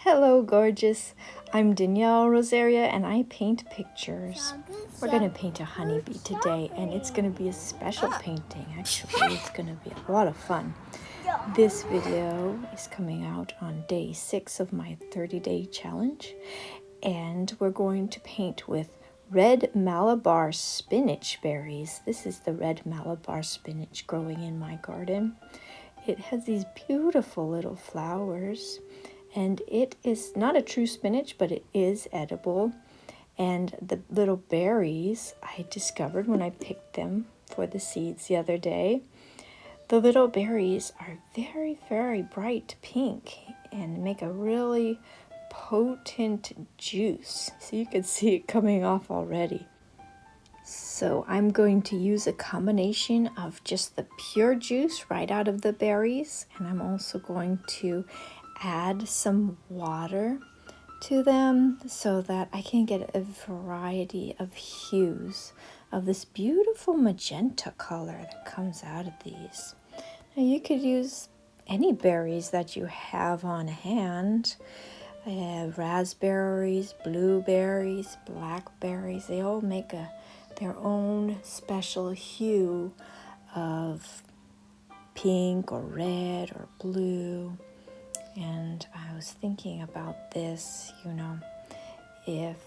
Hello, gorgeous. I'm Danielle Rosaria and I paint pictures. We're going to paint a honeybee today, and it's going to be a special painting. Actually, it's going to be a lot of fun. This video is coming out on day 6 of my 30-day challenge, and we're going to paint with red Malabar spinach berries. This is the red Malabar spinach growing in my garden. It has these beautiful little flowers, and it is not a true spinach, but it is edible. And the little berries I discovered when I picked them for the seeds the other day. The little berries are very, very bright pink and make a really potent juice. So you can see it coming off already. So I'm going to use a combination of just the pure juice right out of the berries, and I'm also going to add some water to them so that I can get a variety of hues of this beautiful magenta color that comes out of these. Now you could use any berries that you have on hand. I have raspberries, blueberries, blackberries. They all make their own special hue of pink or red or blue. And I was thinking about this, if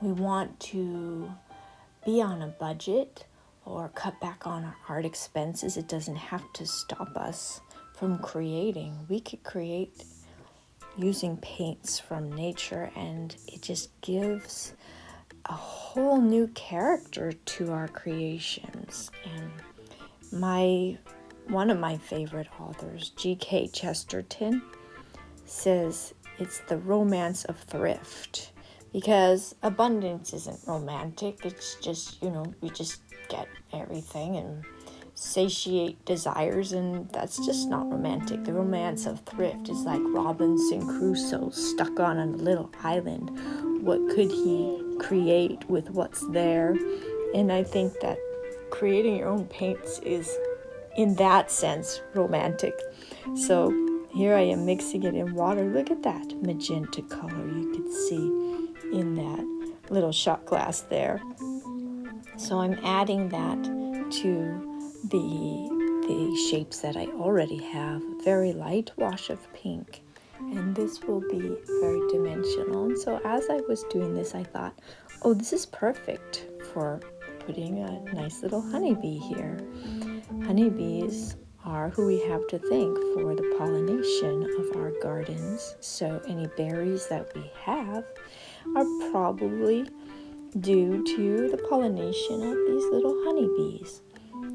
we want to be on a budget or cut back on our art expenses, it doesn't have to stop us from creating. We could create using paints from nature, and it just gives a whole new character to our creations. And one of my favorite authors, G.K. Chesterton, says it's the romance of thrift, because abundance isn't romantic. It's just, we just get everything and satiate desires, and that's just not romantic. The romance of thrift is like Robinson Crusoe stuck on a little island. What could he create with what's there? And I think that creating your own paints is, in that sense, romantic. So here I am mixing it in water. Look at that magenta color you could see in that little shot glass there. So I'm adding that to the shapes that I already have. Very light wash of pink, and this will be very dimensional. And so as I was doing this, I thought, oh, this is perfect for putting a nice little honeybee here. Honeybees are who we have to thank for the pollination of our gardens. So any berries that we have are probably due to the pollination of these little honeybees.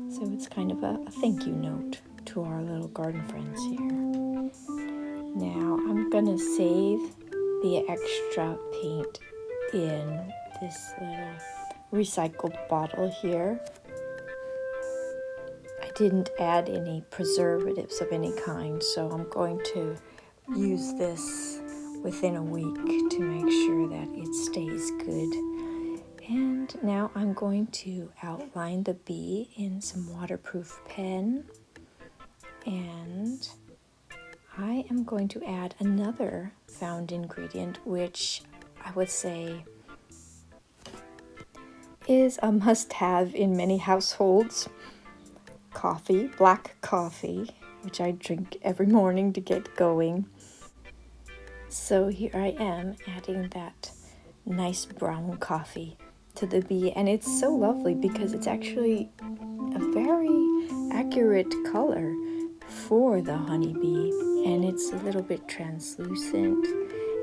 So it's kind of a thank you note to our little garden friends here. Now I'm going to save the extra paint in this little recycled bottle here. I didn't add any preservatives of any kind, so I'm going to use this within a week to make sure that it stays good. And now I'm going to outline the bee in some waterproof pen, and I am going to add another found ingredient, which I would say is a must-have in many households. Coffee, black coffee, which I drink every morning to get going. So here I am adding that nice brown coffee to the bee, and it's so lovely because it's actually a very accurate color for the honeybee, and it's a little bit translucent,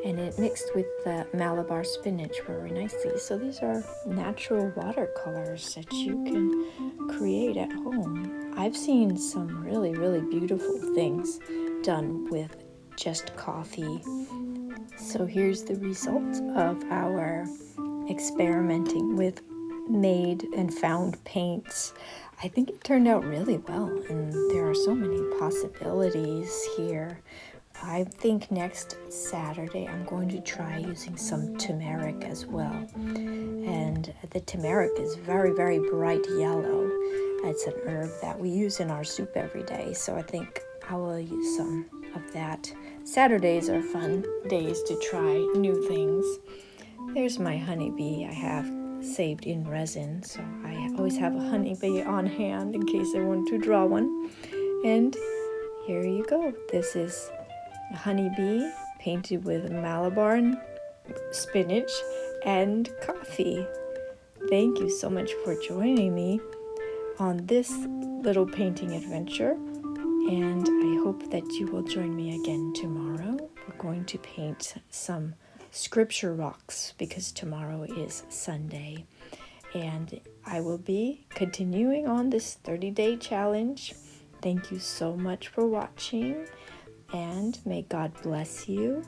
and it mixed with the Malabar spinach very nicely. So these are natural watercolors that you can create at home. I've seen some really, really beautiful things done with just coffee. So here's the result of our experimenting with made and found paints. I think it turned out really well, and there are so many possibilities here. I think next Saturday I'm going to try using some turmeric as well. And the turmeric is very, very bright yellow. It's an herb that we use in our soup every day, so I think I will use some of that Saturdays are fun days to try new things. There's my honeybee I have saved in resin, so I always have a honeybee on hand in case I want to draw one. And here you go. This is a honeybee painted with Malabar and spinach and coffee. Thank you so much for joining me on this little painting adventure, and I hope that you will join me again tomorrow. We're going to paint some scripture rocks because tomorrow is Sunday, and I will be continuing on this 30-day challenge. Thank you so much for watching, and may God bless you.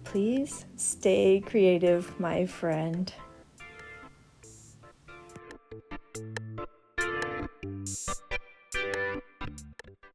Please stay creative, my friend.